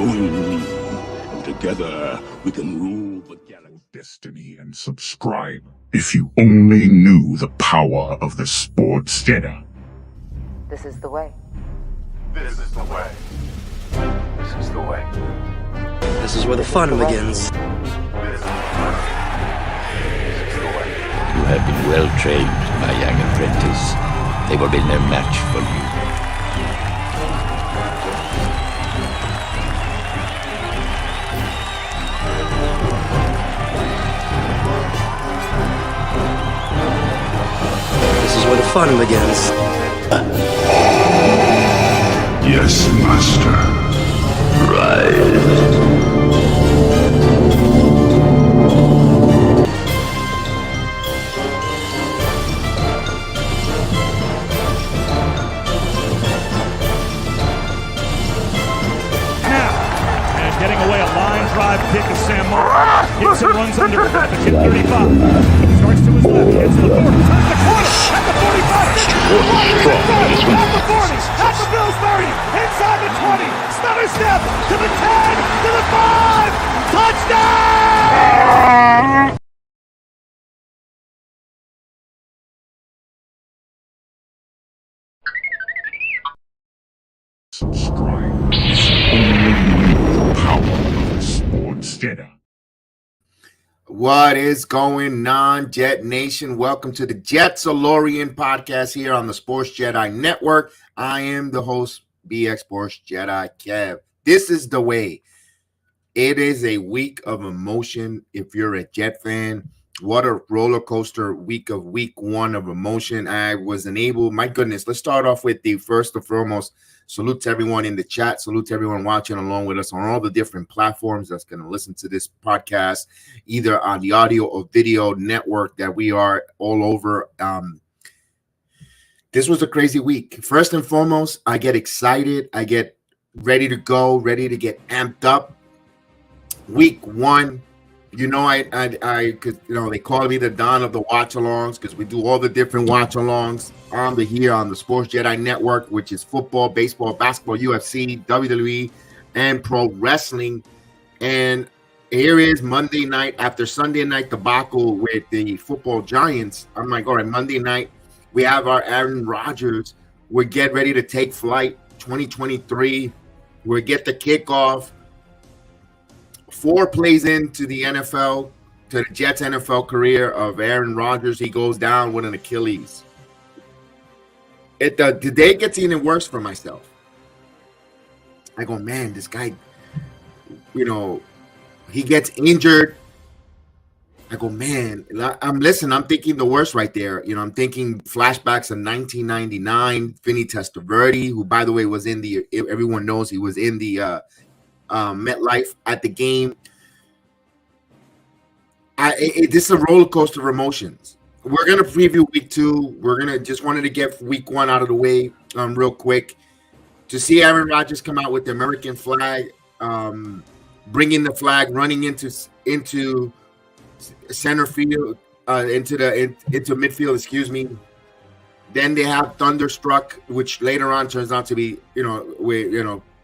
Join me, and together we can rule the galaxy. Destiny and subscribe if you only knew the power of the sports Jedi. This is the way. This is the way. This is the way. This is where the fun begins. This is the way. You have been well trained, my young apprentice. They will be no match for you. This is where the fun begins. Yes, Master. Rise. Getting away, a line drive pick of Sam Moore. Hits and runs under the 35. Starts to his left, hits the 40, turns the corner, at the 45. At the 40, at the Bills 30, inside the 20. Stutter step to the 10, to the 5. Touchdown! Subscribe if you only knew the power of the sports Jedi. What is going on, Jet Nation? Welcome to the Jets-Alorian podcast here on the Sports Jedi Network. I am the host, BX Sports Jedi Kev. This is the way. It is a week of emotion if you're a Jet fan. What a roller coaster week of week one of emotion. I was unable, my goodness, let's start off with the first and foremost. Salute to everyone in the chat. Salute to everyone watching along with us on all the different platforms that's going to listen to this podcast, either on the audio or video network that we are all over. This was a crazy week. First and foremost, I get excited. I get ready to go, ready to get amped up. Week one, you know, cause you know, they call me the Don of the watch-alongs because we do all the different watch-alongs on the Sports Jedi Network, which is football, baseball, basketball, UFC, WWE, and pro wrestling. And here is Monday night after Sunday night debacle with the football giants. I'm like, all right, Monday night, we have our Aaron Rodgers. We get ready to take flight 2023. We get the kickoff. 4 plays into the NFL, to the Jets NFL career of Aaron Rodgers. He goes down with an Achilles. The day gets even worse for myself. I go, man, this guy, you know, he gets injured. I go, man, I'm thinking the worst right there. You know, I'm thinking flashbacks of 1999, Vinny Testaverde, who, by the way, was in the, everyone knows he was in the MetLife at the game. This is a roller coaster of emotions. We're gonna preview week 2. We're gonna just wanted to get week 1 out of the way real quick. To see Aaron Rodgers come out with the American flag, bringing the flag, running into center field, into midfield. Excuse me. Then they have Thunderstruck, which later on turns out to be,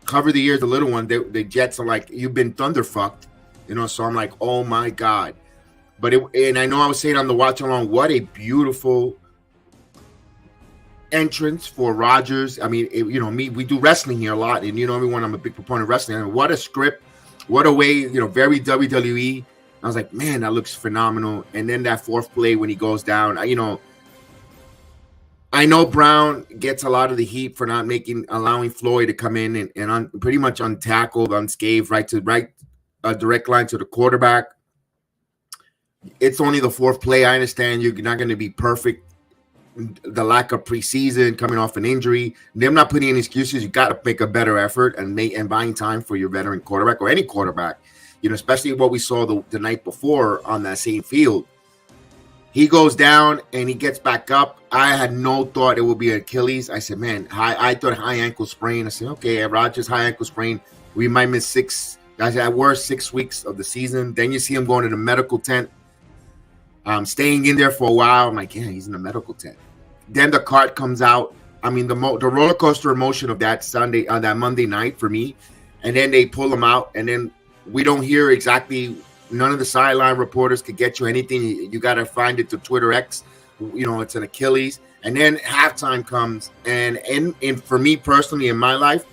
cover the ears, the little one. The Jets are like, you've been thunderfucked, So I'm like, oh my God. But and I know I was saying on the watch along, what a beautiful entrance for Rodgers. I mean, we do wrestling here a lot, and everyone, I'm a big proponent of wrestling. And what a script, what a way, very WWE. I was like, man, that looks phenomenal. And then that 4th play when he goes down, I know Brown gets a lot of the heat for not allowing Floyd to come in and pretty much untackled, unscathed, a direct line to the quarterback. It's only the 4th play. I understand you're not going to be perfect. The lack of preseason, coming off an injury. They're not putting in excuses. You got to make a better effort and buying time for your veteran quarterback or any quarterback, especially what we saw the night before on that same field. He goes down and he gets back up. I had no thought it would be Achilles. I said, man, I thought high ankle sprain. I said, okay, Rodgers, high ankle sprain. We might miss 6 weeks of the season. Then you see him going to the medical tent, staying in there for a while. I'm like, yeah, he's in the medical tent. Then the cart comes out. I mean, the roller coaster emotion of that Monday night for me and then they pull them out, and then we don't hear exactly. None of the sideline reporters could get you anything. You got to find it to Twitter X. It's an Achilles. And then halftime comes, and for me personally in my life,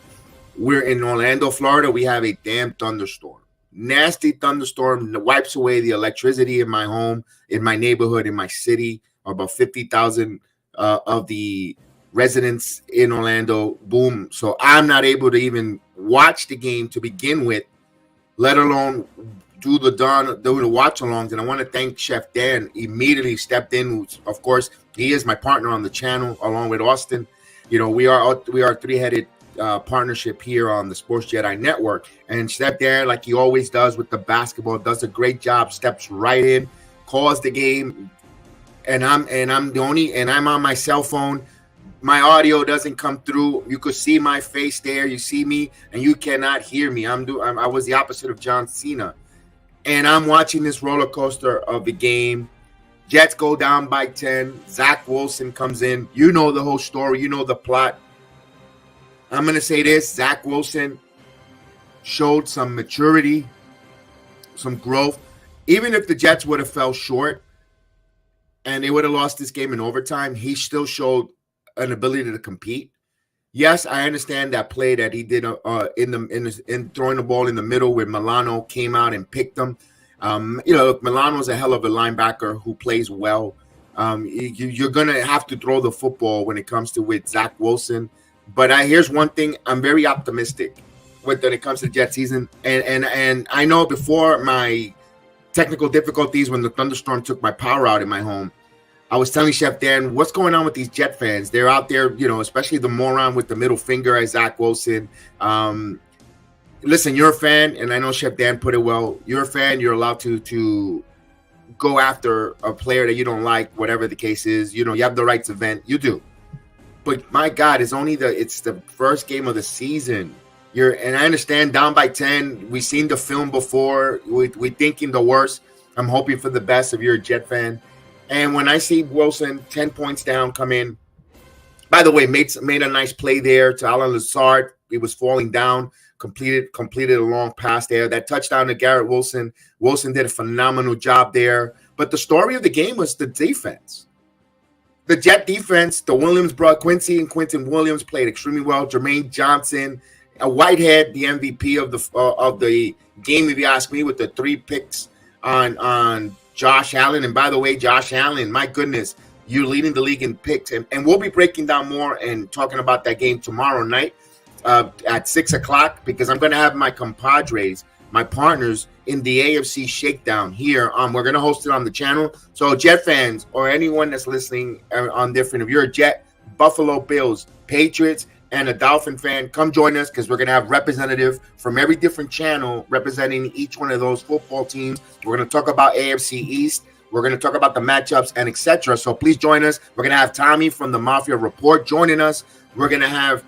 we're in Orlando, Florida. We have a damn thunderstorm, nasty thunderstorm that wipes away the electricity in my home, in my neighborhood, in my city. About 50,000 of the residents in Orlando. Boom. So I'm not able to even watch the game to begin with, let alone do the watch-alongs. And I want to thank Chef Dan. Immediately stepped in. Of course, he is my partner on the channel, along with Austin. We are a three-headed partnership here on the Sports Jedi Network. And stepped there like he always does with the basketball. Does a great job. Steps right in, calls the game. And I'm on my cell phone. My audio doesn't come through. You could see my face there. You see me, and you cannot hear me. I was the opposite of John Cena. And I'm watching this roller coaster of the game. Jets go down by 10. Zach Wilson comes in. You know the whole story. You know the plot. I'm going to say this. Zach Wilson showed some maturity, some growth. Even if the Jets would have fell short and they would have lost this game in overtime, he still showed an ability to compete. Yes, I understand that play that he did in throwing the ball in the middle where Milano came out and picked him. Milano's a hell of a linebacker who plays well. You're going to have to throw the football when it comes to with Zach Wilson. But here's one thing. I'm very optimistic when it comes to the Jet season. And I know before my technical difficulties when the thunderstorm took my power out in my home, I was telling Chef Dan, what's going on with these Jet fans? They're out there, especially the moron with the middle finger at Zach Wilson. Listen, you're a fan, and I know Chef Dan put it well. You're a fan. You're allowed to go after a player that you don't like, whatever the case is. You have the right to vent. You do. But my God, it's the first game of the season. And I understand down by 10. We've seen the film before. We're thinking the worst. I'm hoping for the best if you're a Jet fan. And when I see Wilson 10 points down come in, by the way, made a nice play there to Alan Lazard. He was falling down, completed a long pass there. That touchdown to Garrett Wilson. Wilson did a phenomenal job there. But the story of the game was the defense. The Jet defense, the Williams brought Quincy and Quentin Williams played extremely well. Jermaine Johnson, Whitehead, the MVP of the game, if you ask me, with the 3 picks on Josh Allen. And by the way, Josh Allen, my goodness, you're leading the league in picks. And we'll be breaking down more and talking about that game tomorrow night at 6 o'clock, because I'm going to have my compadres, my partners in the AFC Shakedown here. We're going to host it on the channel. So Jet fans or anyone that's listening on different, if you're a Jet, Buffalo Bills, Patriots, and a Dolphin fan, come join us, because we're going to have representative from every different channel representing each one of those football teams. We're going to talk about AFC East. We're going to talk about the matchups and etc. So please join us. We're going to have Tommy from the Mafia Report joining us. We're going to have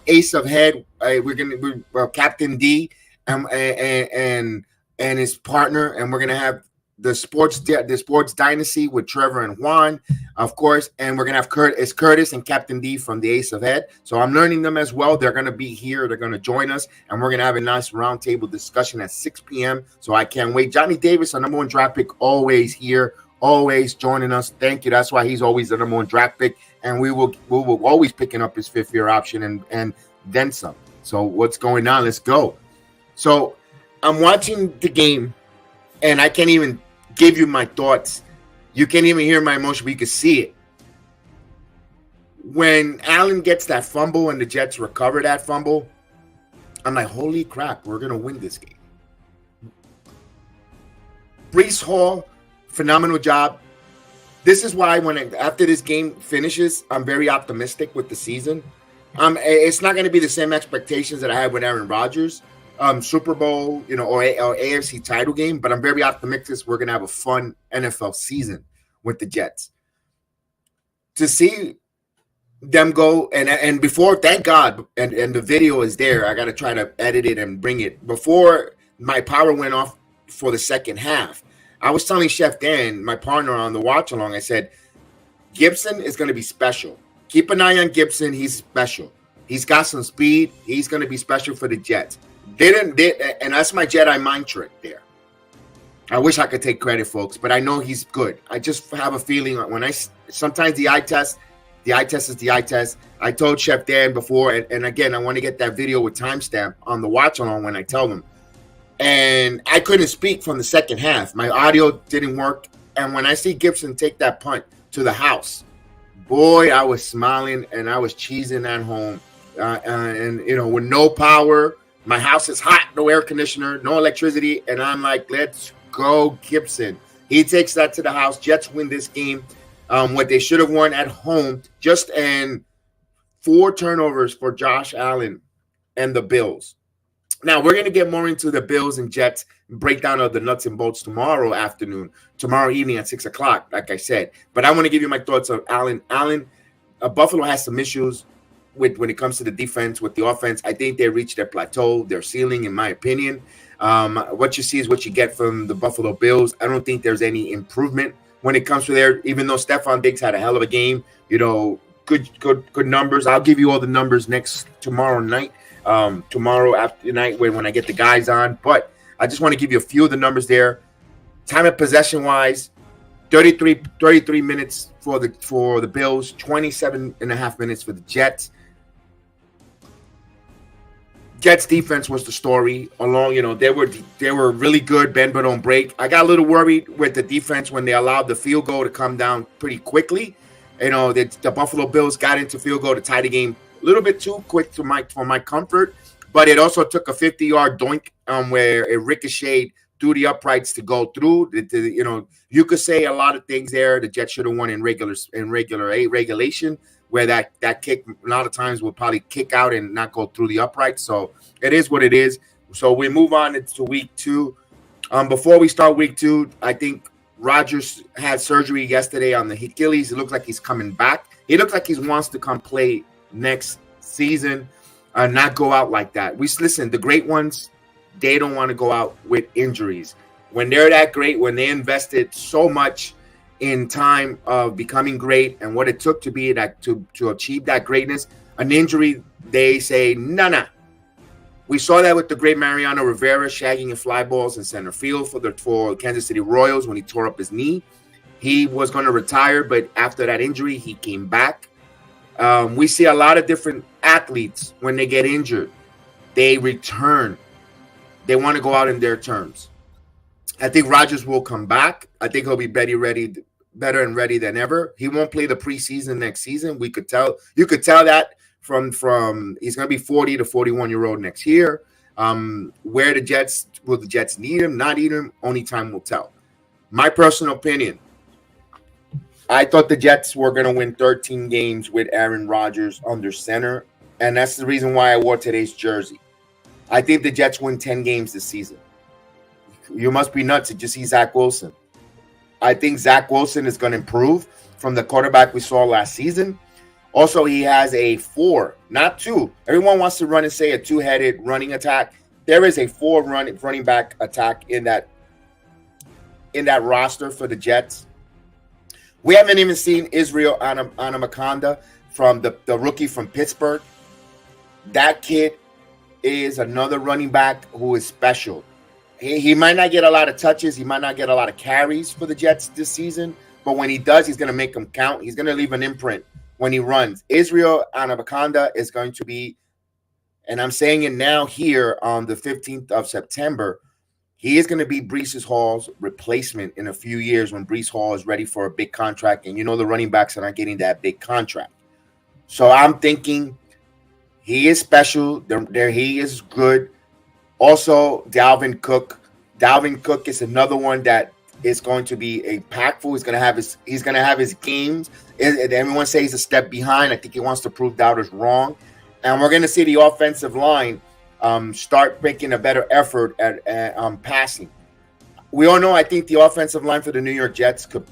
Ace of Head. We're Captain D and his partner, and we're going to have the sports dynasty with Trevor and Juan, of course, and we're gonna have Curtis and Captain D from the Ace of Head. So I'm learning them as well. They're gonna be here. They're gonna join us, and we're gonna have a nice roundtable discussion at 6 p.m. So I can't wait. Johnny Davis, our number 1 draft pick, always here, always joining us. Thank you. That's why he's always the number 1 draft pick, and we will always picking up his 5th-year option and then some. So what's going on? Let's go. So I'm watching the game, and I can't even give you my thoughts. You can't even hear my emotion, but you can see it. When Allen gets that fumble and the Jets recover that fumble, I'm like, holy crap, we're going to win this game. Breece Hall, phenomenal job. This is why after this game finishes, I'm very optimistic with the season. It's not going to be the same expectations that I had with Aaron Rodgers. Super Bowl, or AFC title game, but I'm very optimistic we're going to have a fun NFL season with the Jets. To see them go, and before, thank God, and the video is there. I got to try to edit it and bring it. Before my power went off for the second half, I was telling Chef Dan, my partner on the watch along, I said, Gibson is going to be special. Keep an eye on Gibson. He's special. He's got some speed. He's going to be special for the Jets. And that's my Jedi mind trick there. I wish I could take credit, folks, but I know he's good. I just have a feeling when sometimes the eye test is the eye test. I told Chef Dan before, and again, I want to get that video with timestamp on the watch along when I tell them. And I couldn't speak from the second half. My audio didn't work. And when I see Gibson take that punt to the house, boy, I was smiling and I was cheesing at home. And, you know, with no power, my house is hot, no air conditioner, no electricity. And I'm like, let's go, Gibson. He takes that to the house. Jets win this game. What they should have won at home, just in 4 turnovers for Josh Allen and the Bills. Now, we're going to get more into the Bills and Jets breakdown of the nuts and bolts tomorrow evening at 6 o'clock, like I said. But I want to give you my thoughts on Allen. Buffalo has some issues when it comes to the defense, with the offense. I think they reached their plateau, their ceiling, in my opinion. What you see is what you get from the Buffalo Bills. I don't think there's any improvement when it comes to there, even though Stephon Diggs had a hell of a game, you know, good numbers. I'll give you all the numbers tomorrow night. Tomorrow after night when I get the guys on, but I just want to give you a few of the numbers there. Time of possession wise, 33 minutes for the Bills, 27 and a half minutes for the Jets. Jets defense was the story along, you know, they were really good, bend but don't break. I got a little worried with the defense when they allowed the field goal to come down pretty quickly. You know, the Buffalo Bills got into field goal to tie the game a little bit too quick for my comfort, but it also took a 50-yard doink where it ricocheted through the uprights to go through. You know, you could say a lot of things there. The Jets should have won in regulation, where that kick a lot of times will probably kick out and not go through the uprights. So it is what it is. So we move on into week 2. Before we start week 2, I think Rodgers had surgery yesterday on the Achilles. It looks like he's coming back. He looks like he wants to come play next season, not go out like that. Listen, the great ones, they don't want to go out with injuries. When they're that great, when they invested so much in time of becoming great and what it took to be that to achieve that greatness, an injury, they say, nah. We saw that with the great Mariano Rivera shagging and fly balls in center field for Kansas City Royals when he tore up his knee. He was going to retire, but after that injury, he came back. We see a lot of different athletes when they get injured, they return. They want to go out in their terms. I think Rodgers will come back. I think he'll be better and ready than ever. He won't play the preseason next season. We could tell. You could tell that from he's going to be 40 to 41-year-old next year. Where will the Jets need him? Not need him? Only time will tell. My personal opinion. I thought the Jets were going to win 13 games with Aaron Rodgers under center, and that's the reason why I wore today's jersey. I think the Jets win 10 games this season. You must be nuts to just see Zach Wilson. I think Zach Wilson is going to improve from the quarterback we saw last season. Also, he has a 4, not 2. Everyone wants to run and say a 2-headed running attack. There is a 4 running back attack in that roster for the Jets. We haven't even seen Israel Anaconda from the rookie from Pittsburgh. That kid is another running back who is special. He might not get a lot of touches. He might not get a lot of carries for the Jets this season. But when he does, he's going to make them count. He's going to leave an imprint when he runs. Israel Anaconda is going to be, and I'm saying it now here on the 15th of September, he is going to be Breece Hall's replacement in a few years when Breece Hall is ready for a big contract. And you know the running backs are not getting that big contract. So I'm thinking he is special. He is good. Also, Dalvin Cook. Dalvin Cook is another one that is going to be impactful. He's going to have his games. Everyone says he's a step behind. I think he wants to prove doubters wrong. And we're going to see the offensive line start making a better effort at passing. We all know, I think the offensive line for the New York Jets could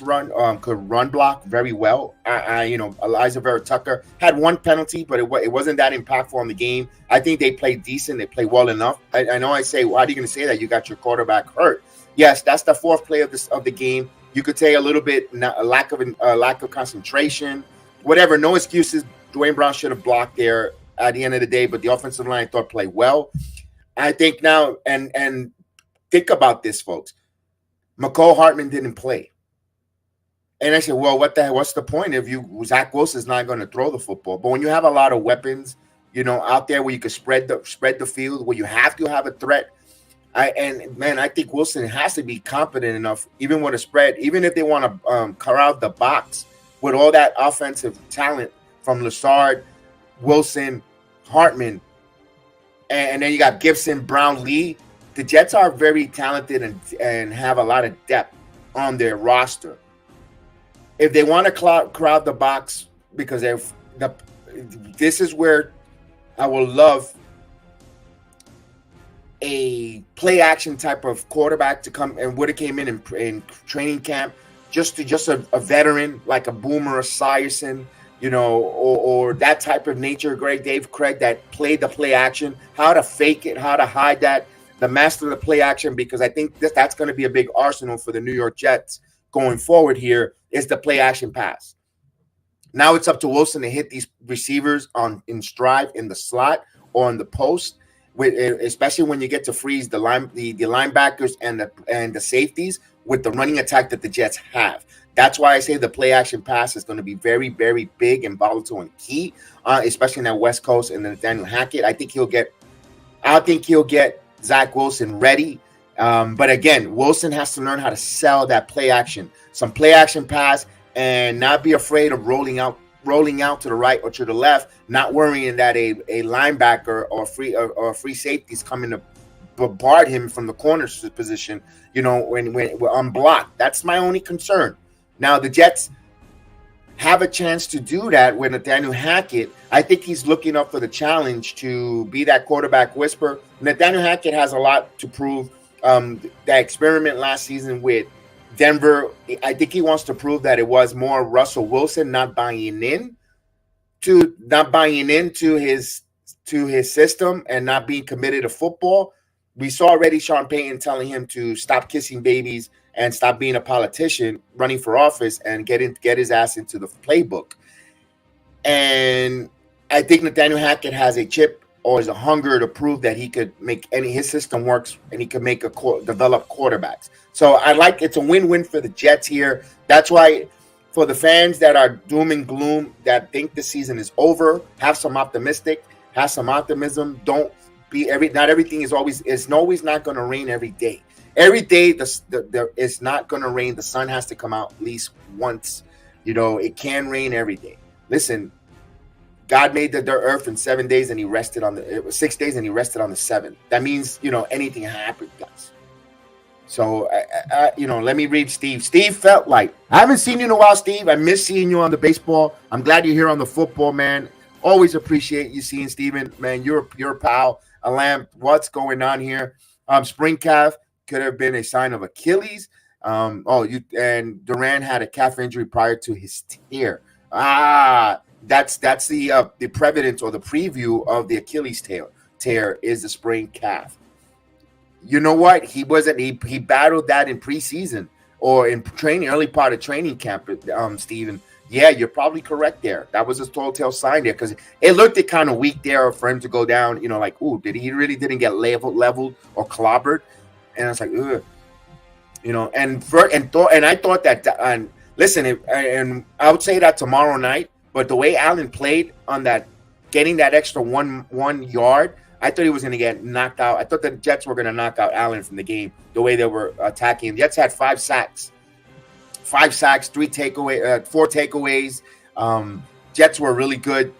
run block very well. Elijah Vera Tucker had one penalty, but it wasn't that impactful on the game. I think they played decent. They played well enough. I know I say, why are you going to say that? You got your quarterback hurt. Yes, that's the 4th play of the game. You could say a little bit a lack of concentration, whatever. No excuses. Dwayne Brown should have blocked there at the end of the day, but the offensive line I thought played well. I think now, and think about this, folks. McCole Hartman didn't play. And I said, well, what's the point if Zach Wilson's not going to throw the football? But when you have a lot of weapons, out there where you can spread the field, where you have to have a threat, I think Wilson has to be competent enough, even with a spread, even if they want to corral the box with all that offensive talent from Lassard, Wilson, Hartman, and then you got Gibson, Brown, Lee. The Jets are very talented and have a lot of depth on their roster. If they want to crowd the box, because this is where I will love a play action type of quarterback to come, and would have came in training camp, just a veteran like a Boomer or Syerson, or that type of nature, Dave Craig, that played the play action, how to fake it, how to hide that, the master of the play action, because I think that's going to be a big arsenal for the New York Jets going forward here, is the play action pass. Now it's up to Wilson to hit these receivers in stride, in the slot, or in the post, especially when you get to freeze the linebackers and the safeties with the running attack that the Jets have. That's why I say the play action pass is going to be very, very big and volatile and key, especially in that West Coast and Nathaniel Hackett. I think he'll get Zach Wilson ready. But again, Wilson has to learn how to sell that play action, some play action pass, and not be afraid of rolling out to the right or to the left, not worrying that a linebacker or free safety is coming to bombard him from the corner position, when unblocked. That's my only concern. Now, the Jets have a chance to do that with Nathaniel Hackett. I think he's looking up for the challenge to be that quarterback whisperer. Nathaniel Hackett has a lot to prove. That experiment last season with Denver, I think he wants to prove that it was more Russell Wilson not buying into his system and not being committed to football. We saw already Sean Payton telling him to stop kissing babies and stop being a politician running for office and get his ass into the playbook. And I think Nathaniel Hackett has a chip or is a hunger to prove that he could make his system works and he can develop quarterbacks. So it's a win-win for the Jets here. That's why for the fans that are doom and gloom, that think the season is over, have some optimism. Don't be not everything is always, it's always not going to rain every day. Every day it's not going to rain. The sun has to come out at least once. It can rain every day. Listen, God made the earth in 7 days and he rested it was 6 days and he rested on the seventh. That means, anything happened, guys. So, let me read Steve. Steve felt like, I haven't seen you in a while, Steve. I miss seeing you on the baseball. I'm glad you're here on the football, man. Always appreciate you seeing Steven. Man, you're a pal. Alam, what's going on here? Spring calf could have been a sign of Achilles. And Duran had a calf injury prior to his tear. That's the prevalence or the preview of the Achilles tear is the sprained calf. You know what? He battled that in preseason or in training, early part of training camp, Steven. Yeah, you're probably correct there. That was a telltale sign there because it looked kind of weak there for him to go down, like, ooh, he really didn't get leveled or clobbered? And I was like, ugh. And I thought that, and listen, and I would say that tomorrow night, but the way Allen played on that, getting that extra one yard, I thought he was going to get knocked out. I thought the Jets were going to knock out Allen from the game, the way they were attacking. The Jets had 5 sacks, 4 takeaways. Jets were really good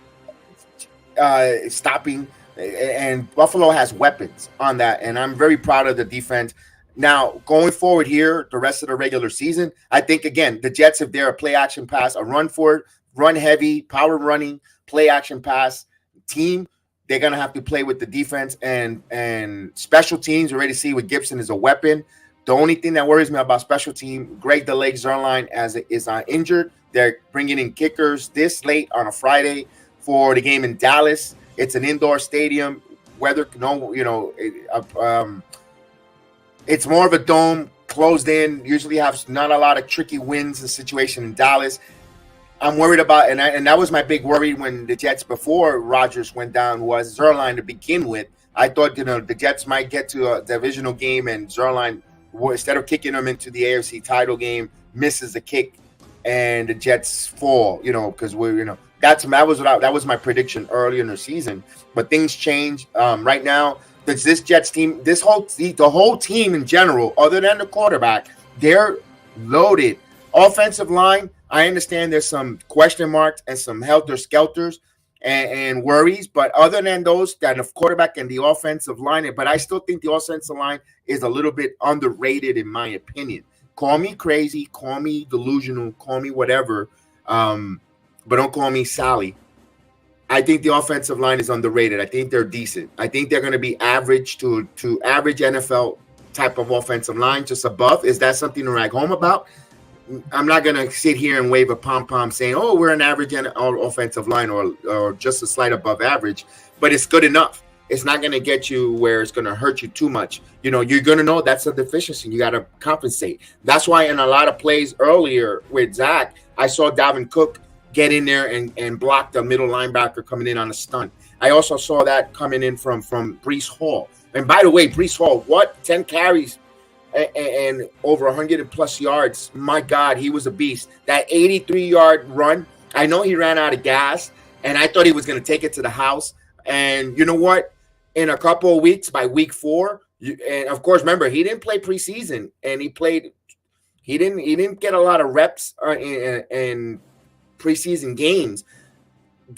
stopping, and Buffalo has weapons on that, and I'm very proud of the defense. Now, going forward here, the rest of the regular season, I think, again, the Jets, if they're a play-action pass, a run-heavy, power-running, play-action pass team, they're going to have to play with the defense and special teams. We already see with Gibson is a weapon. The only thing that worries me about special team, Greg the Leg Zerline is injured. They're bringing in kickers this late on a Friday for the game in Dallas. It's an indoor stadium. It's more of a dome, closed in, usually have not a lot of tricky winds and situation in Dallas. I'm worried about, and that was my big worry when the Jets before Rodgers went down was Zerline to begin with. I thought the Jets might get to a divisional game and Zerline, instead of kicking them into the AFC title game, misses the kick and the Jets fall. Because that was my prediction earlier in the season. But things change right now. This Jets team, the whole team in general, other than the quarterback, they're loaded. Offensive line, I understand there's some question marks and some helter-skelters and worries, but other than those, that the quarterback and the offensive line, but I still think the offensive line is a little bit underrated in my opinion. Call me crazy, call me delusional, call me whatever, but don't call me Sally. I think the offensive line is underrated. I think they're decent. I think they're going to be average to average NFL type of offensive line, just above. Is that something to rag home about? I'm not going to sit here and wave a pom-pom saying, oh, we're an average offensive line or just a slight above average, but it's good enough. It's not going to get you where it's going to hurt you too much. You're going to know that's a deficiency. You got to compensate. That's why in a lot of plays earlier with Zach, I saw Dalvin Cook get in there and block the middle linebacker coming in on a stunt. I also saw that coming in from Breece Hall. And by the way, Breece Hall, 10 carries and over 100+ yards. My God, he was a beast. That 83-yard run, I know he ran out of gas, and I thought he was going to take it to the house. And you know what? In a couple of weeks, by week 4, and of course, remember, he didn't play preseason, and he didn't get a lot of reps in preseason games.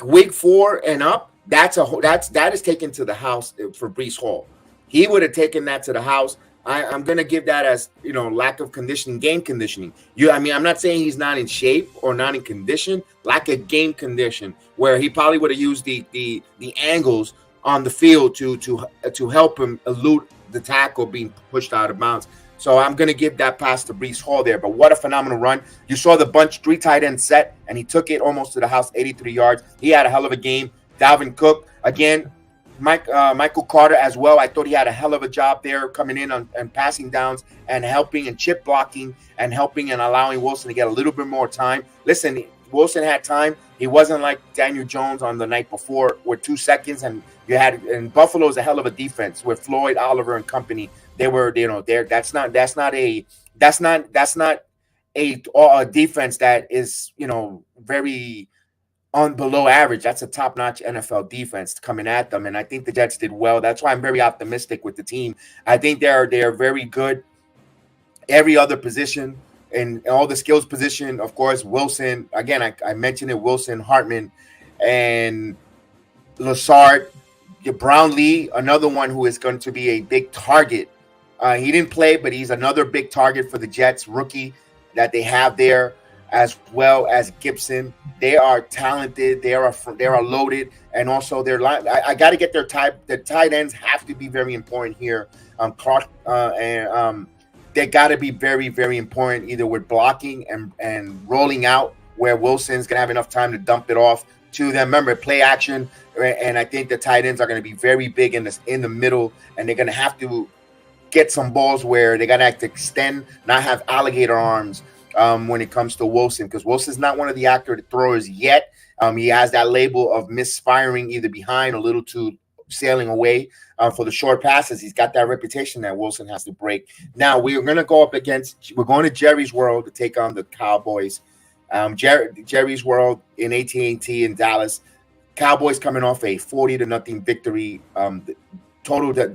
Week 4 and up, that is taken to the house for Breece Hall. He would have taken that to the house. I'm going to give that as, lack of conditioning, game conditioning. I'm not saying he's not in shape or not in condition, lack of game condition, where he probably would have used the angles on the field to help him elude the tackle being pushed out of bounds. So I'm going to give that pass to Breece Hall there. But what a phenomenal run. You saw the bunch, 3 tight end set, and he took it almost to the house, 83 yards. He had a hell of a game. Dalvin Cook, again, Michael Carter as well. I thought he had a hell of a job there coming in and passing downs and helping and chip blocking and helping and allowing Wilson to get a little bit more time. Listen, Wilson had time. He wasn't like Daniel Jones on the night before with 2 seconds. And Buffalo's a hell of a defense with Floyd, Oliver, and company. They were, that's not a defense that is, very below average. That's a top-notch NFL defense coming at them, and I think the Jets did well. That's why I'm very optimistic with the team. I think they're very good. Every other position and all the skills position, of course, Wilson. Again, I mentioned it, Wilson, Hartman, and Lassard. Brownlee, another one who is going to be a big target. He didn't play, but he's another big target for the Jets, rookie that they have there, as well as Gibson. They are talented. They are loaded, and also their line. I got to get their tight. The tight ends have to be very important here. Clark and they got to be very, very important, either with blocking and rolling out, where Wilson's gonna have enough time to dump it off to them. Remember, play action, and I think the tight ends are going to be very big in the middle, and they're going to have to get some balls where they're going to have to extend, not have alligator arms when it comes to Wilson, because Wilson's not one of the accurate throwers yet. He has that label of misfiring either behind or a little too sailing away for the short passes. He's got that reputation that Wilson has to break. Now we're going to go up against. We're going to Jerry's World to take on the Cowboys. Jerry's World in AT&T in Dallas. Cowboys coming off a 40-0 victory. Total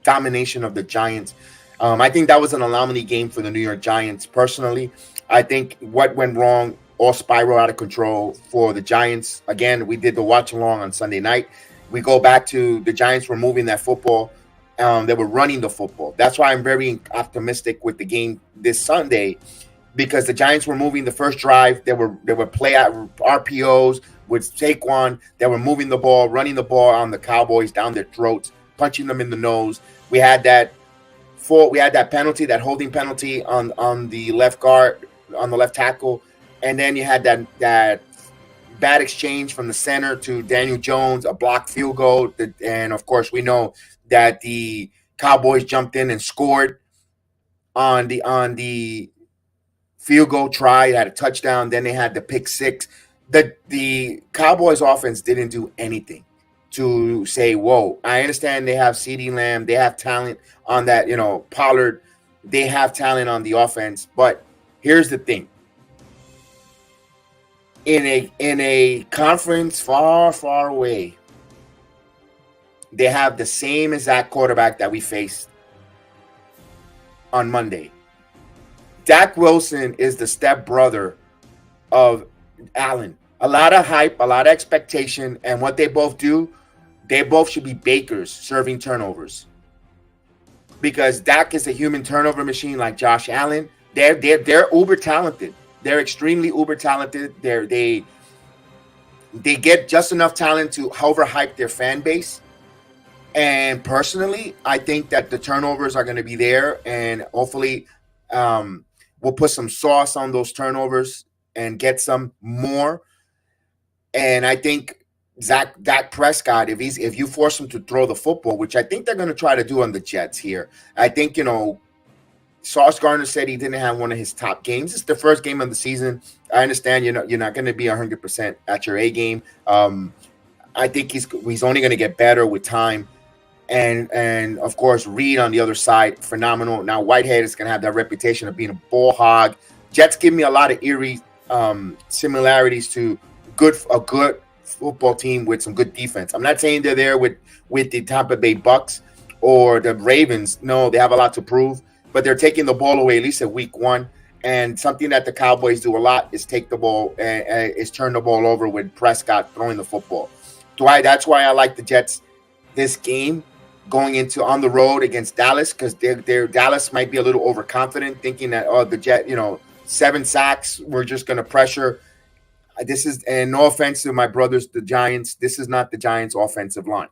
domination of the Giants. I think that was an anomaly game for the New York Giants. Personally, I think what went wrong all spiral out of control for the Giants. Again, we did the watch along on Sunday night. We go back to the Giants were moving that football. They were running the football. That's why I'm very optimistic with the game this Sunday, because the Giants were moving the first drive. They were play out RPOs with Saquon. They were moving the ball, running the ball on the Cowboys down their throats, punching them in the nose. We had that penalty, that holding penalty on the left guard, on the left tackle, and then you had that bad exchange from the center to Daniel Jones, a blocked field goal, and of course we know that the Cowboys jumped in and scored on the field goal try, had a touchdown, then they had the pick six. The Cowboys offense didn't do anything to say, whoa. I understand they have CeeDee Lamb, they have talent on that, Pollard, they have talent on the offense, but here's the thing. In a conference far, far away, they have the same exact quarterback that we faced on Monday. Dak Wilson is the stepbrother of Allen. A lot of hype, a lot of expectation, and what they both do, they both should be bakers serving turnovers. Because Dak is a human turnover machine like Josh Allen. They're uber talented. They're extremely uber talented. They get just enough talent to overhype their fan base. And personally, I think that the turnovers are going to be there, and hopefully we'll put some sauce on those turnovers and get some more. And I think Dak Prescott, if you force him to throw the football, which I think they're going to try to do on the Jets here, I think, Sauce Gardner said he didn't have one of his top games. It's the first game of the season. I understand you're not going to be 100% at your A game. I think he's only going to get better with time. And of course, Reed on the other side, phenomenal. Now Whitehead is going to have that reputation of being a ball hog. Jets give me a lot of eerie similarities to a good football team with some good defense. I'm not saying they're there with the Tampa Bay Bucks or the Ravens. No, they have a lot to prove, but they're taking the ball away at least at week one. And something that the Cowboys do a lot is take the ball is turn the ball over with Prescott throwing the football. That's why I like the Jets this game going into on the road against Dallas, because Dallas might be a little overconfident, thinking that the Jet, 7 sacks, we're just going to pressure. And no offense to my brothers, the Giants, this is not the Giants' offensive line.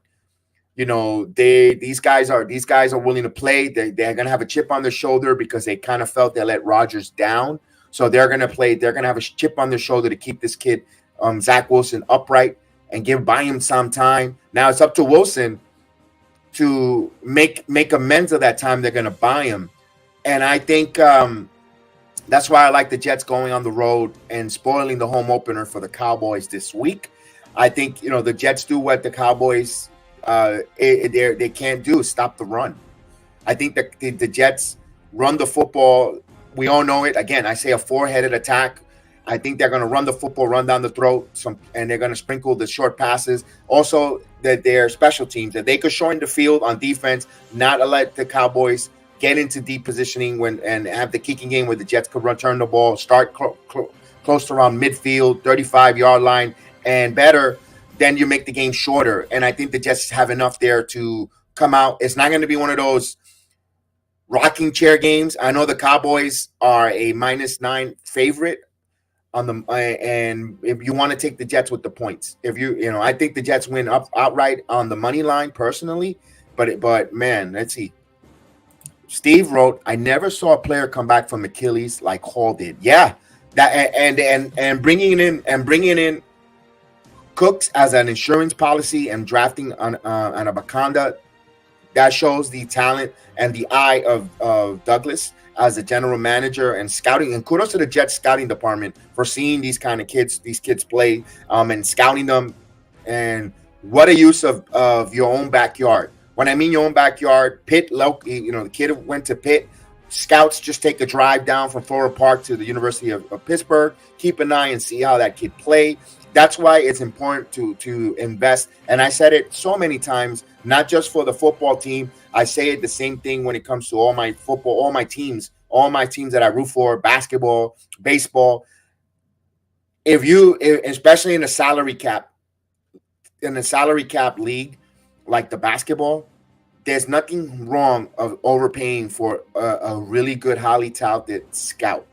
These guys are willing to play. They're going to have a chip on their shoulder because they kind of felt they let Rodgers down. So they're going to play. They're going to have a chip on their shoulder to keep this kid, Zach Wilson, upright and buy him some time. Now it's up to Wilson to make amends of that time they're going to buy him. And I think that's why I like the Jets going on the road and spoiling the home opener for the Cowboys this week. I think, the Jets do what the Cowboys they can't do, stop the run. I think that the Jets run the football. We all know it. Again, I say a four-headed attack. I think they're going to run the football, run down the throat, and they're going to sprinkle the short passes. Also, that their special teams, that they could shorten the field on defense, not let the Cowboys get into deep positioning and have the kicking game where the Jets could turn the ball, start close to around midfield, 35-yard line, and better, then you make the game shorter. And I think the Jets have enough there to come out. It's not going to be one of those rocking chair games. I know the Cowboys are a -9 favorite on the and if you want to take the Jets with the points, I think the Jets win outright on the money line personally, but man, let's see. Steve wrote, I never saw a player come back from Achilles like Hall did. Yeah, that and bringing in Cooks as an insurance policy and drafting on a Bakanda, that shows the talent and the eye of Douglas as a general manager and scouting. And kudos to the Jets scouting department for seeing these kids play and scouting them. And what a use of your own backyard. When I mean your own backyard, Pitt, the kid went to Pitt. Scouts just take a drive down from Florida Park to the University of Pittsburgh. Keep an eye and see how that kid play. That's why it's important to invest. And I said it so many times, not just for the football team. I say it the same thing when it comes to all my football, all my teams that I root for, basketball, baseball. Especially in a salary cap league like the basketball, there's nothing wrong of overpaying for a really good, highly talented scout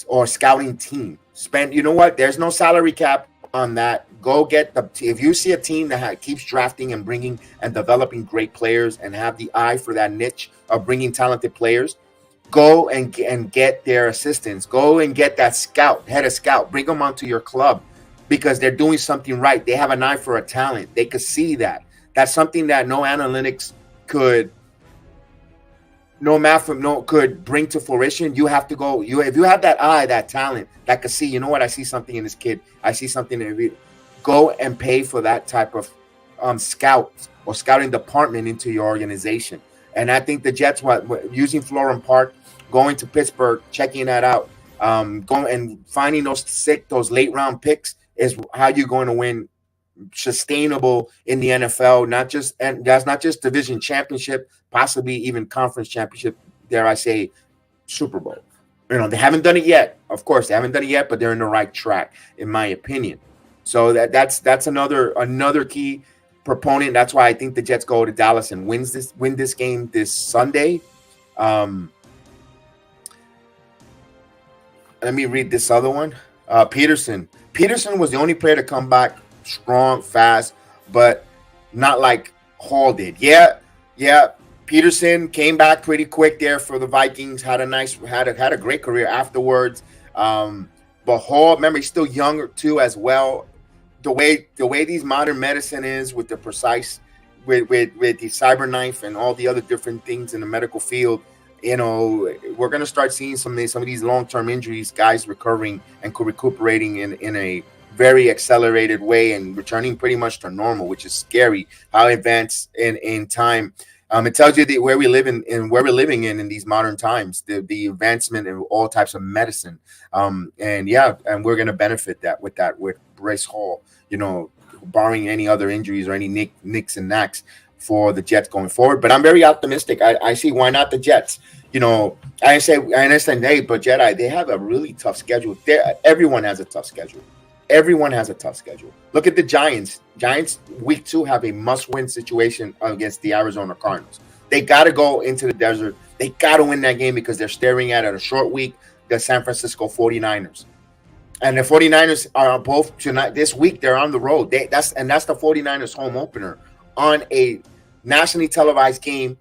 or scouting team. There's no salary cap on that. Go get if you see a team that keeps drafting and bringing and developing great players and have the eye for that niche of bringing talented players, go and get their assistants. Go and get that head of scout. Bring them onto your club because they're doing something right. They have an eye for a talent. They could see that. That's something that no analytics could could bring to fruition, you have to go. If you have that eye, that talent, that could see, you know what, I see something in this kid. I see something in it. Go and pay for that type of scouts or scouting department into your organization. And I think the Jets, using Florham Park, going to Pittsburgh, checking that out, going and finding those late round picks is how you're going to win sustainable in the NFL. That's not just division championship, possibly even conference championship. Dare I say, Super Bowl? You know, they haven't done it yet. Of course, they haven't done it yet, but they're in the right track, in my opinion. So that's another key proponent. That's why I think the Jets go to Dallas and win this game this Sunday. Let me read this other one. Peterson was the only player to come back strong, fast, but not like Hall did. Yeah. Peterson came back pretty quick there for the Vikings. Had a great career afterwards. But Hall, remember, he's still younger too as well. The way these modern medicine is with the precise, with the cyber knife and all the other different things in the medical field, you know, we're gonna start seeing some of these long-term injuries, guys recovering and recuperating in a very accelerated way and returning pretty much to normal, which is scary. How advanced in time. It tells you where we live in where we're living in these modern times, the advancement in all types of medicine. And we're going to benefit with Bryce Hall, you know, barring any other injuries or any nicks and knacks for the Jets going forward. But I'm very optimistic. I see why not the Jets. You know, I understand, hey, but Jedi, they have a really tough schedule. Everyone has a tough schedule. Everyone has a tough schedule. Look at the Giants. Giants, week 2, have a must-win situation against the Arizona Cardinals. They got to go into the desert. They got to win that game because they're staring at a short week, the San Francisco 49ers. And the 49ers are both tonight. This week, they're on the road. That's the 49ers home opener on a nationally televised game.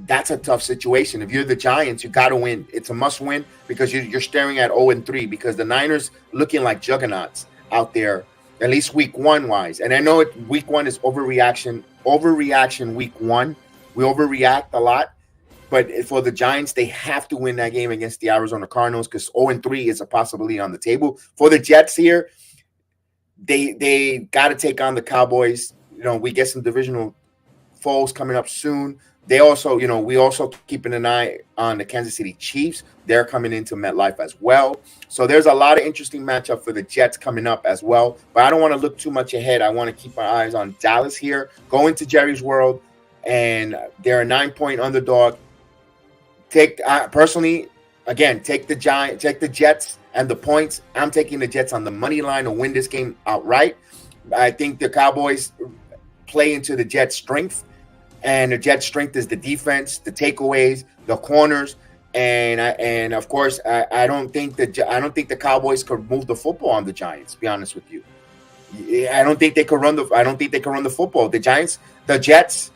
That's a tough situation. If you're the Giants, you got to win. It's a must win because you're staring at 0-3 because the Niners looking like juggernauts out there, at least week 1 wise. And I know week 1 is overreaction week 1. We overreact a lot. But for the Giants, they have to win that game against the Arizona Cardinals because 0-3 is a possibility on the table. For the Jets here, they got to take on the Cowboys. You know, we get some divisional foes coming up soon. They also, you know, we also keeping an eye on the Kansas City Chiefs. They're coming into MetLife as well. So there's a lot of interesting matchup for the Jets coming up as well. But I don't want to look too much ahead. I want to keep my eyes on Dallas here, going to Jerry's World, and they're a 9-point underdog. Personally, again, take the Jets and the points. I'm taking the Jets on the money line to win this game outright. I think the Cowboys play into the Jets' strength. And the Jets' strength is the defense, the takeaways, the corners, and of course, I don't think the Cowboys could move the football on the Giants. To be honest with you, I don't think they could run the football. The Jets.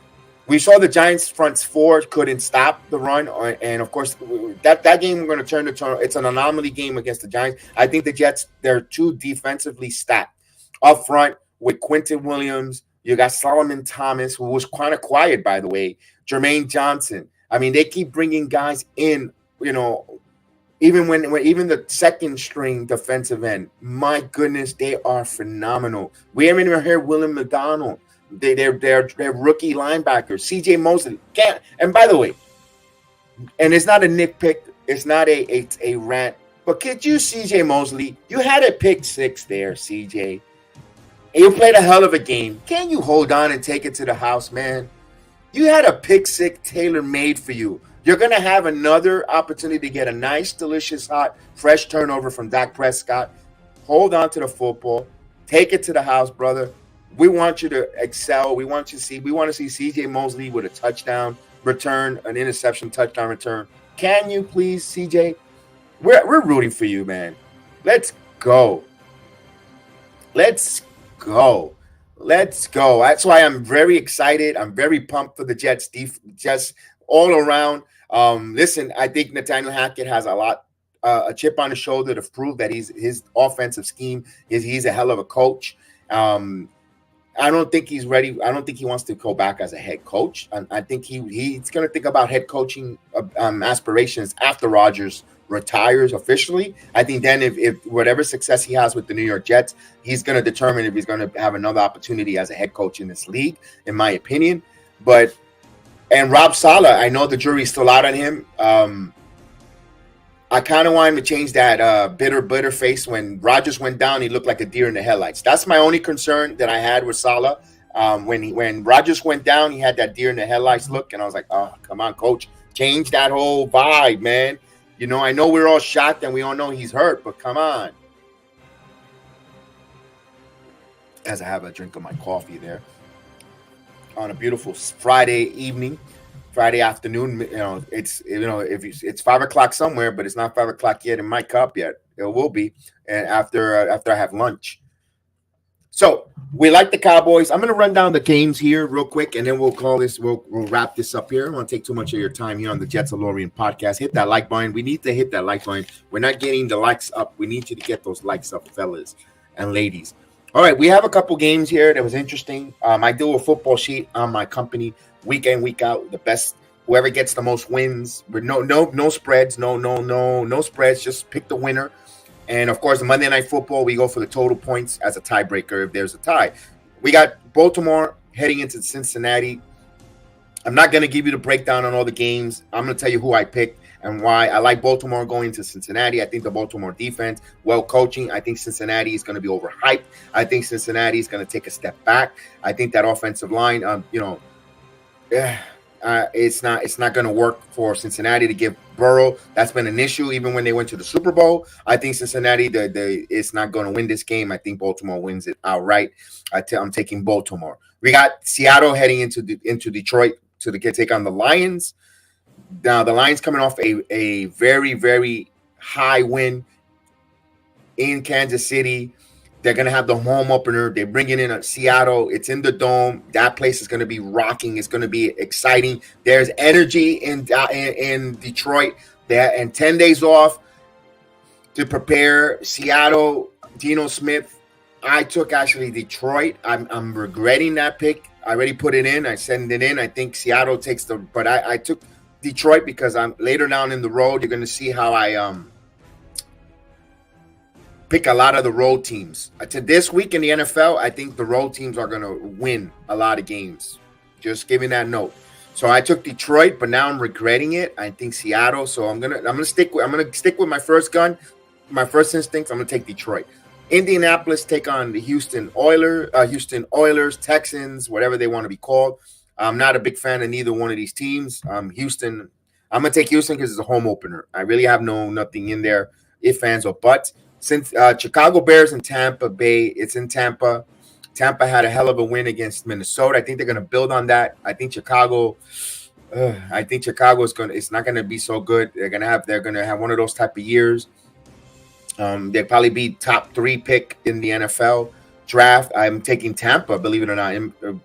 We saw the Giants' front 4 couldn't stop the run, and of course, that game we're going to turn to. It's an anomaly game against the Giants. I think the Jets, they're too defensively stacked up front with Quentin Williams. You got Solomon Thomas, who was kind of quiet, by the way. Jermaine Johnson. I mean, they keep bringing guys in, you know, even when the second string defensive end. My goodness, they are phenomenal. We haven't even heard William McDonald. They're rookie linebackers. C.J. Mosley. And by the way, and it's not a nitpick. It's not a rant. But could you, C.J. Mosley, you had a pick 6 there, C.J., you played a hell of a game. Can you hold on and take it to the house, man? You had a pick 6 tailor-made for you. You're going to have another opportunity to get a nice, delicious, hot, fresh turnover from Dak Prescott. Hold on to the football. Take it to the house, brother. We want you to excel. We want to see C.J. Mosley with a touchdown return, an interception touchdown return. Can you please, C.J.? We're rooting for you, man. Let's go. Let's go. That's why I'm very excited. I'm very pumped for the Jets. Just all around. Listen, I think Nathaniel Hackett has a chip on his shoulder to prove that his offensive scheme he's a hell of a coach. I don't think he's ready. I don't think he wants to go back as a head coach. And I think he's going to think about head coaching aspirations after Rodgers retires officially. I think then if whatever success he has with the New York Jets, he's going to determine if he's going to have another opportunity as a head coach in this league, in my opinion. And Rob Saleh, I know the jury's still out on him. I kind of want him to change that bitter face. When Rodgers went down, he looked like a deer in the headlights. That's my only concern that I had with Saleh. When Rodgers went down, he had that deer in the headlights look, and I was like, oh, come on, coach. Change that whole vibe, man. You know, I know we're all shocked and we all know he's hurt, but come on. As I have a drink of my coffee there on a beautiful Friday evening. Friday afternoon, it's 5 o'clock somewhere, but it's not 5 o'clock yet in my cup yet. It will be, and after I have lunch. So we like the Cowboys. I'm going to run down the games here real quick, and then we'll wrap this up here. I don't want to take too much of your time here on the Jets-Alorian podcast. Hit that like button. We need to hit that like button. We're not getting the likes up. We need you to get those likes up, fellas and ladies. All right, we have a couple games here that was interesting. I do a football sheet on my company. Week in, week out, the best, whoever gets the most wins with no spreads, no spreads, just pick the winner. And of course, the Monday Night Football, we go for the total points as a tiebreaker if there's a tie. We got Baltimore heading into Cincinnati. I'm not going to give you the breakdown on all the games. I'm going to tell you who I picked and why. I like Baltimore going to Cincinnati. I think the Baltimore defense, well coaching. I think Cincinnati is going to be overhyped. I think Cincinnati is going to take a step back. I think that offensive line, it's not going to work for Cincinnati to give Burrow. That's been an issue even when they went to the Super Bowl. I think Cincinnati it's not going to win this game. I think Baltimore wins it outright. I'm taking Baltimore. We got Seattle heading into Detroit to take on the Lions. Now the Lions coming off a very, very high win in Kansas City. They're going to have the home opener. They're bringing in Seattle. It's in the Dome. That place is going to be rocking. It's going to be exciting. There's energy in Detroit. And 10 days off to prepare. Seattle, Geno Smith. I took actually Detroit. I'm regretting that pick. I already put it in. I sent it in. I think Seattle takes but I took Detroit because I'm later down in the road. You're going to see how I pick a lot of the road teams. To this week in the NFL, I think the road teams are going to win a lot of games. Just giving that note. So I took Detroit, but now I'm regretting it. I think Seattle. So I'm gonna stick with my first gun, my first instincts. I'm gonna take Detroit. Indianapolis take on the Houston Oilers, Texans, whatever they want to be called. I'm not a big fan of neither one of these teams. Houston. I'm gonna take Houston because it's a home opener. I really have nothing in there, if fans or buts. Since Chicago Bears and Tampa Bay, it's in Tampa. Tampa had a hell of a win against Minnesota. I think they're going to build on that. I think Chicago is going. It's not going to be so good. They're going to have one of those type of years. They'll probably be top 3 pick in the NFL draft. I'm taking Tampa, believe it or not,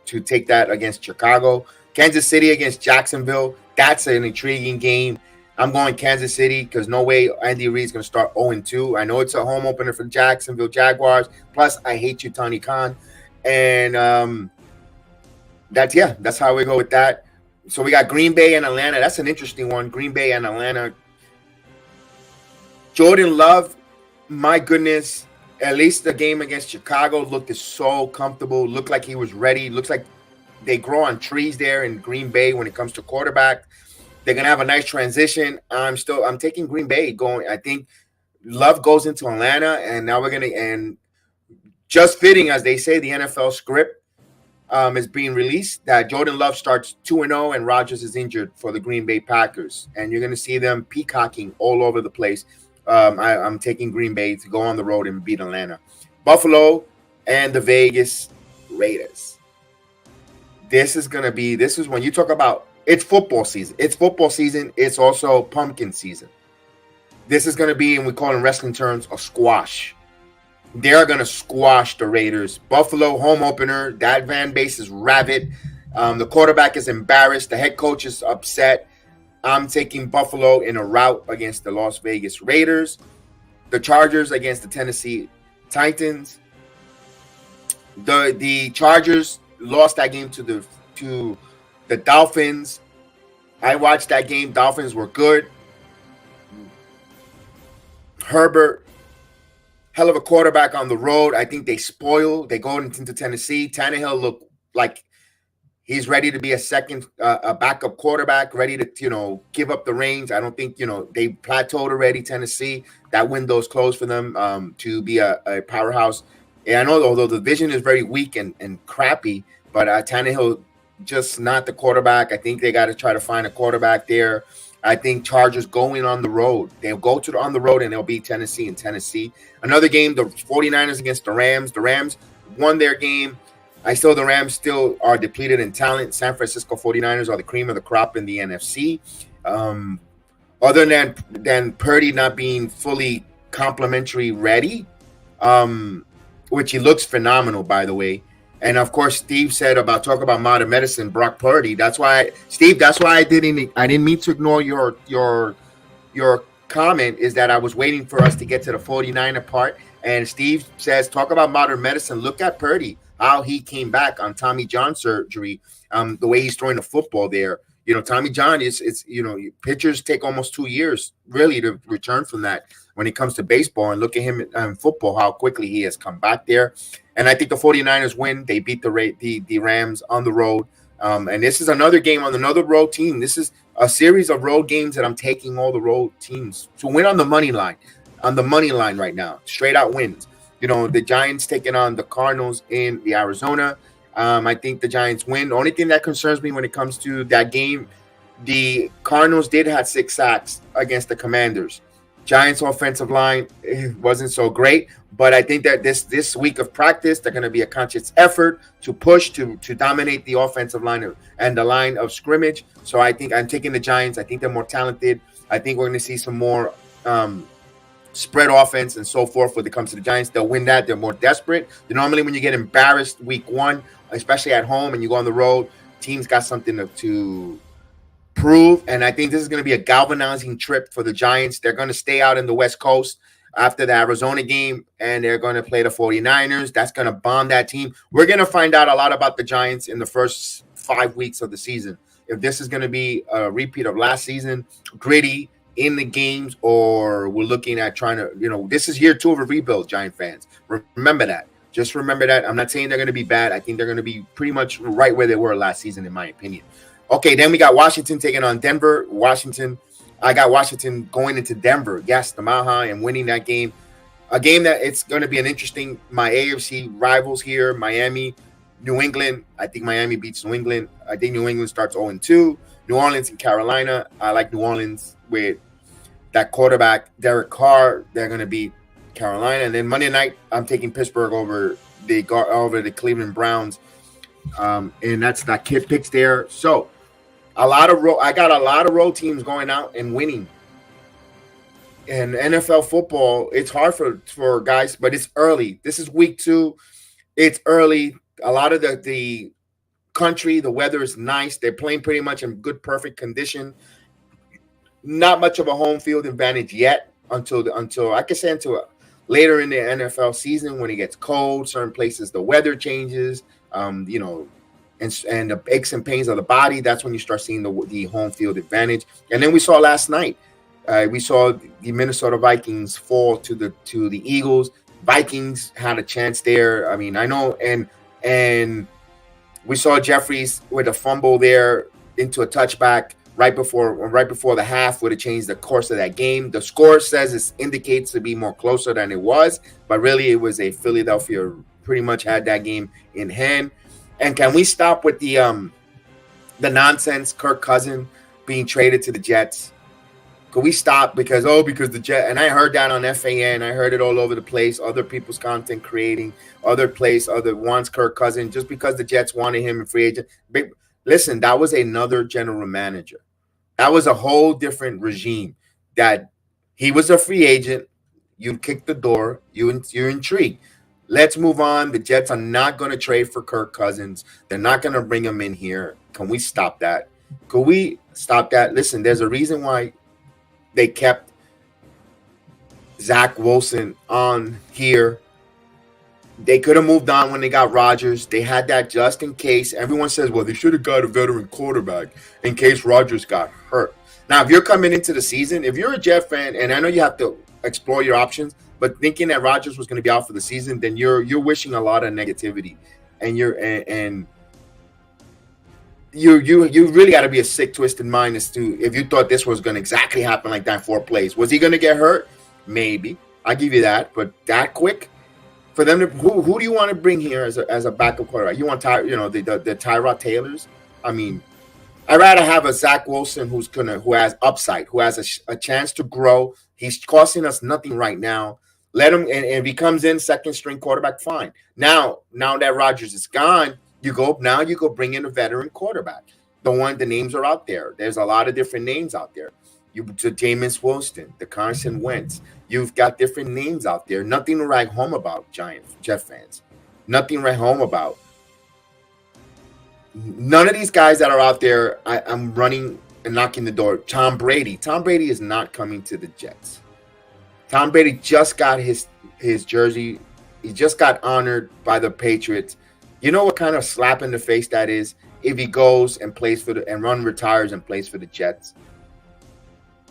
to take that against Chicago. Kansas City against Jacksonville. That's an intriguing game. I'm going Kansas City because no way Andy Reid's going to start 0-2. I know it's a home opener for Jacksonville Jaguars. Plus, I hate you, Tony Khan. And that's how we go with that. So we got Green Bay and Atlanta. That's an interesting one. Green Bay and Atlanta. Jordan Love, my goodness, at least the game against Chicago looked so comfortable. Looked like he was ready. Looks like they grow on trees there in Green Bay when it comes to quarterback. They're going to have a nice transition. I'm taking Green Bay going. I think Love goes into Atlanta, and now and just fitting, as they say, the NFL script is being released that Jordan Love starts 2-0 and Rodgers is injured for the Green Bay Packers. And you're going to see them peacocking all over the place. I'm taking Green Bay to go on the road and beat Atlanta. Buffalo and the Vegas Raiders. This is when you talk about it's football season. It's football season. It's also pumpkin season. This is going to be, and we call it in wrestling terms, a squash. They're going to squash the Raiders. Buffalo, home opener. That fan base is rabid. The quarterback is embarrassed. The head coach is upset. I'm taking Buffalo in a rout against the Las Vegas Raiders. The Chargers against the Tennessee Titans. The Chargers lost that game to the Dolphins. I watched that game. Dolphins were good. Herbert, hell of a quarterback on the road. I think they spoil. They go into Tennessee. Tannehill looked like he's ready to be a backup quarterback, ready to, give up the reins. I don't think, they plateaued already, Tennessee. That window's closed for them to be a powerhouse. And I know, although the division is very weak and crappy, but Tannehill just not the quarterback. I think they got to try to find a quarterback there. I think Chargers going on the road. They'll go on the road and they'll beat Tennessee in Tennessee. Another game, the 49ers against the Rams. The Rams won their game. The Rams still are depleted in talent. San Francisco 49ers are the cream of the crop in the NFC. Other than Purdy not being fully complimentary ready, which he looks phenomenal, by the way. And of course, Steve said talk about modern medicine, Brock Purdy. That's why, Steve. That's why I didn't mean to ignore your comment. Is that I was waiting for us to get to the 49er part. And Steve says, talk about modern medicine. Look at Purdy, how he came back on Tommy John surgery. The way he's throwing the football there. Tommy John pitchers take almost 2 years really to return from that when it comes to baseball. And look at him in football, how quickly he has come back there. And I think the 49ers win. They beat the Rams on the road. And this is another game on another road team. This is a series of road games that I'm taking all the road teams to win on the money line. On the money line right now, straight out wins. The Giants taking on the Cardinals in the Arizona. I think the Giants win. The only thing that concerns me when it comes to that game, the Cardinals did have 6 sacks against the Commanders. Giants offensive line wasn't so great, but I think that this week of practice, they're going to be a conscious effort to push to dominate the offensive line and the line of scrimmage. So I think I'm taking the Giants. I think they're more talented. I think we're going to see some more spread offense and so forth when it comes to the Giants. They'll win that. They're more desperate. Normally when you get embarrassed week 1, especially at home and you go on the road, teams got something to prove. And I think this is going to be a galvanizing trip for the Giants. They're going to stay out in the West Coast after the Arizona game, and they're going to play the 49ers. That's going to bomb that team. We're going to find out a lot about the Giants in the first 5 weeks of the season. If this is going to be a repeat of last season, gritty in the games, or we're looking at trying to, this is year 2 of a rebuild, Giant fans. Remember that. Just remember that. I'm not saying they're going to be bad. I think they're going to be pretty much right where they were last season, in my opinion. Okay, then we got Washington taking on Denver. I got Washington going into Denver. Yes, the Mile High, and winning that game. A game that it's going to be an interesting, my AFC rivals here, Miami, New England. I think Miami beats New England. I think New England starts 0-2. New Orleans and Carolina. I like New Orleans with that quarterback, Derek Carr. They're going to beat Carolina. And then Monday night, I'm taking Pittsburgh over the Cleveland Browns. And that's that kid picks there. So I got a lot of road teams going out and winning. And NFL football, it's hard for guys, but it's early. This is week 2. It's early. A lot of the country, the weather is nice. They're playing pretty much in good, perfect condition. Not much of a home field advantage yet until I can say until later in the NFL season when it gets cold. Certain places the weather changes. And the aches and pains of the body. That's when you start seeing the home field advantage. And then we saw last night, we saw the Minnesota Vikings fall to the Eagles. Vikings had a chance there. I mean, I know, and we saw Jeffries with a fumble there into a touchback right before the half would have changed the course of that game. The score says it indicates to be more closer than it was, but really it was a Philadelphia pretty much had that game in hand. And can we stop with the nonsense, Kirk Cousins being traded to the Jets? Could we stop because the Jets, and I heard that on FAN, I heard it all over the place, other people's content creating, other wants Kirk Cousins just because the Jets wanted him in free agent. But listen, that was another general manager. That was a whole different regime. That he was a free agent. You kicked the door. You're intrigued. Let's move on. The Jets are not going to trade for Kirk Cousins. They're not going to bring him in here. Can we stop that? Could we stop that? Listen, there's a reason why they kept Zach Wilson on here. They could have moved on when they got Rodgers. They had that just in case. Everyone says, well, they should have got a veteran quarterback in case Rodgers got hurt. Now, if you're coming into the season, if you're a Jet fan, and I know you have to explore your options, but thinking that Rodgers was going to be out for the season, then you're wishing a lot of negativity, and you really got to be a sick, twisted mind as to if you thought this was going to exactly happen like that in 4 plays. Was he going to get hurt? Maybe. I give you that, but that quick for them to who do you want to bring here as a backup quarterback? You want the Tyrod Taylors? I mean, I'd rather have a Zach Wilson who has upside, who has a chance to grow. He's costing us nothing right now. Let him, and if he comes in second string quarterback, fine. Now that Rodgers is gone, you go bring in a veteran quarterback. The names are out there. There's a lot of different names out there. The Jameis Winston, the Carson Wentz. You've got different names out there. Nothing to write home about, Jet fans. Nothing to write home about. None of these guys that are out there, I'm running and knocking the door. Tom Brady. Tom Brady is not coming to the Jets. Tom Brady just got his jersey. He just got honored by the Patriots. You know what kind of slap in the face that is if he goes and plays retires and plays for the Jets?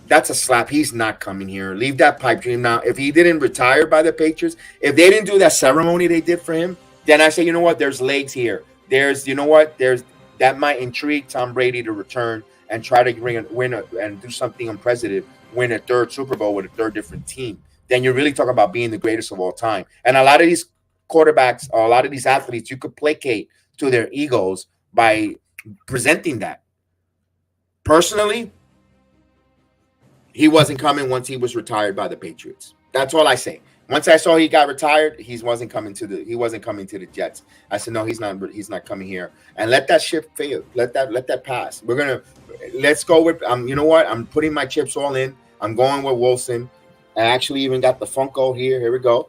That's a slap. He's not coming here. Leave that pipe dream. Now, if he didn't retire by the Patriots, if they didn't do that ceremony they did for him, then I say, you know what? There's legs here. That might intrigue Tom Brady to return and try to win and do something unprecedented, win a 3rd Super Bowl with a 3rd different team. Then you're really talking about being the greatest of all time. And a lot of these quarterbacks or a lot of these athletes, you could placate to their egos by presenting that. Personally, he wasn't coming once he was retired by the Patriots. That's all I say. Once I saw he got retired, he wasn't coming to the Jets. I said, no, he's not coming here. And let that ship fail. Let that pass. Let's go with you know what? I'm putting my chips all in. I'm going with Wilson. I actually even got the Funko here. Here we go.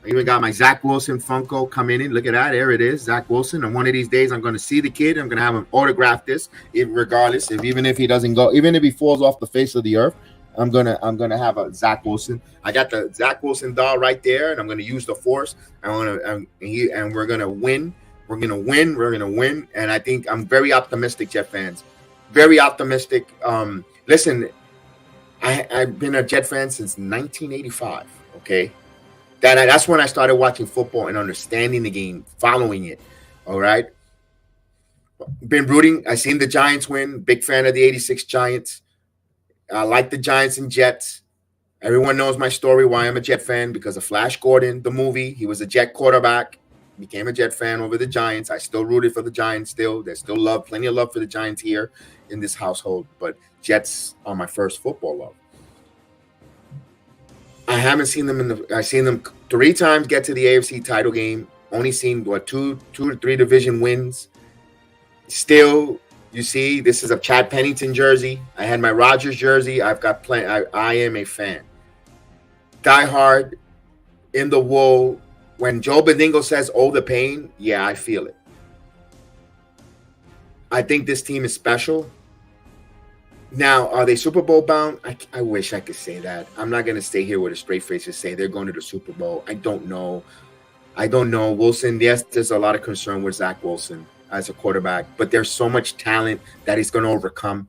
I even got my Zach Wilson Funko coming in. Look at that. There it is. Zach Wilson. And one of these days I'm going to see the kid. I'm going to have him autograph this, regardless. Even if he doesn't go, even if he falls off the face of the earth, I'm gonna have a Zach Wilson. I got the Zach Wilson doll right there, and I'm gonna use the force. And we're gonna win. We're gonna win. And I think I'm very optimistic, Jet fans. Very optimistic. Listen, I've been a Jet fan since 1985. Okay, that's when I started watching football and understanding the game, following it. All right. Been rooting. I seen the Giants win. Big fan of the '86 Giants. I like the Giants and Jets. Everyone knows my story, why I'm a Jet fan, because of Flash Gordon, the movie. He was a Jet quarterback. Became a Jet fan over the Giants. I still rooted for the Giants still. There's still plenty of love for the Giants here in this household. But Jets are my first football love. I haven't seen them I've seen them 3 times get to the AFC title game. Only seen, 2 to 3 division wins. Still, you see, this is a Chad Pennington jersey. I had my Rodgers jersey. I've got plenty. I am a fan. Die hard, in the wool. When Joe Bedingo says, "Oh, the pain," yeah, I feel it. I think this team is special. Now, are they Super Bowl bound? I wish I could say that. I'm not going to stay here with a straight face and say they're going to the Super Bowl. I don't know. Wilson, yes, there's a lot of concern with Zach Wilson as a quarterback, but there's so much talent that he's going to overcome.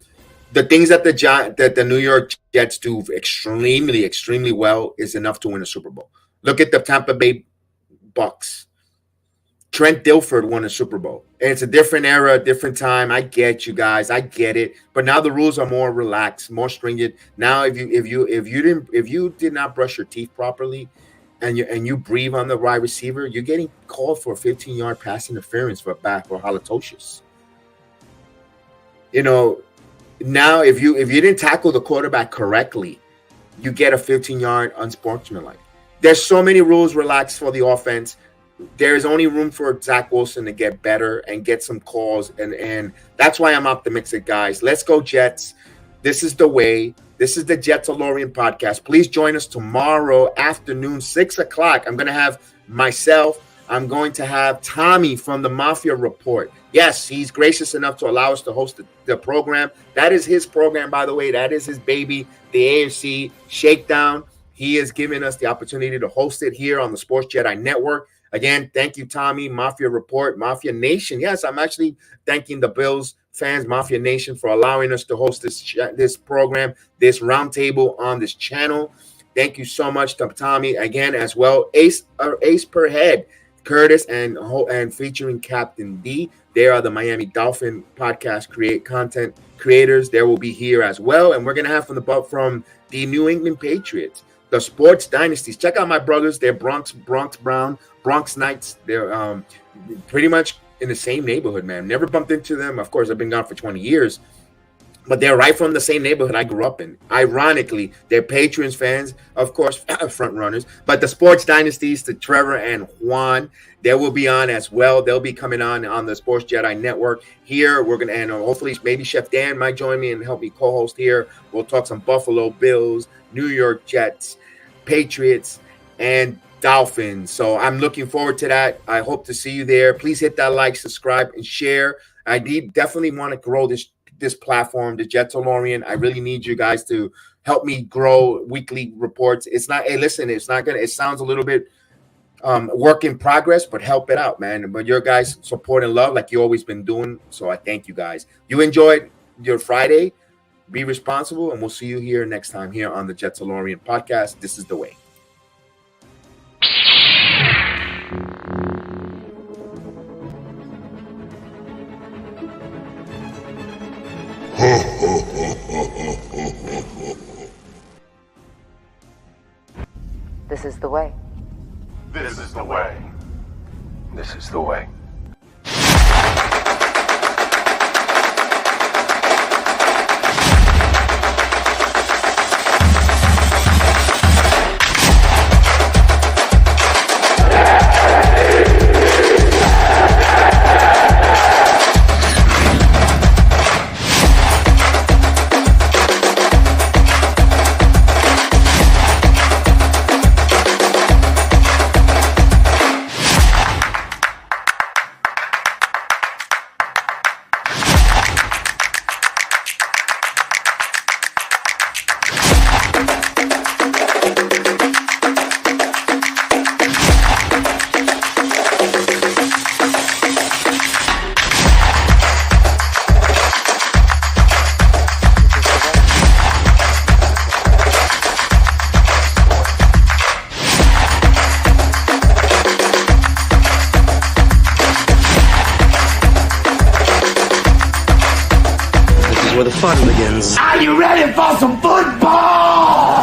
The things that the New York Jets do extremely, extremely well is enough to win a Super Bowl. Look at the Tampa Bay Bucks. Trent Dilfer won a Super Bowl. And it's a different era, different time. I get you guys. I get it. But now the rules are more relaxed, more stringent. Now, if you did not brush your teeth properly, and you breathe on the wide receiver, you're getting called for a 15-yard pass interference for halitosis. You know, now if you didn't tackle the quarterback correctly, you get a 15-yard unsportsmanlike. There's so many rules relaxed for the offense. There's only room for Zach Wilson to get better and get some calls, and that's why I'm optimistic, guys. Let's go Jets. This is the way. This is the Jets-Alorian podcast. Please join us tomorrow afternoon, 6 o'clock. I'm going to have myself. I'm going to have Tommy from the Mafia Report. Yes, he's gracious enough to allow us to host the program. That is his program, by the way. That is his baby, the AFC Shakedown. He has given us the opportunity to host it here on the Sports Jedi Network. Again, thank you, Tommy, Mafia Report, Mafia Nation. Yes, I'm actually thanking the Bills fans, Mafia Nation, for allowing us to host this program, this roundtable on this channel. Thank you so much to Tommy again as well. Ace per head, Curtis, and featuring Captain D. They are the Miami Dolphin podcast content creators. They will be here as well, and we're gonna have from the New England Patriots, the Sports Dynasties. Check out my brothers. They're Bronx Knights. They're pretty much in the same neighborhood, man. Never bumped into them. Of course, I've been gone for 20 years. But they're right from the same neighborhood I grew up in. Ironically, they're Patriots fans, of course, front runners. But the Sports Dynasties, to Trevor and Juan, they will be on as well. They'll be coming on the Sports Jedi Network. Here, we're going to, and hopefully maybe Chef Dan might join me and help me co-host here. We'll talk some Buffalo Bills, New York Jets, Patriots, and Dolphins. So I'm looking forward to that. I hope to see you there. Please hit that like, subscribe, and share. I definitely want to grow this platform, the Jets-Alorian. I really need you guys to help me grow weekly reports. It's not, hey, listen, it's not gonna, it sounds a little bit work in progress, but help it out, man. But your guys' support and love, like you always been doing. So I thank you guys. You enjoyed your Friday. Be responsible, and we'll see you here next time here on the Jets-Alorian podcast. This is the way. This is the way. This is the way. This is the way. Where the fun begins. Are you ready for some football?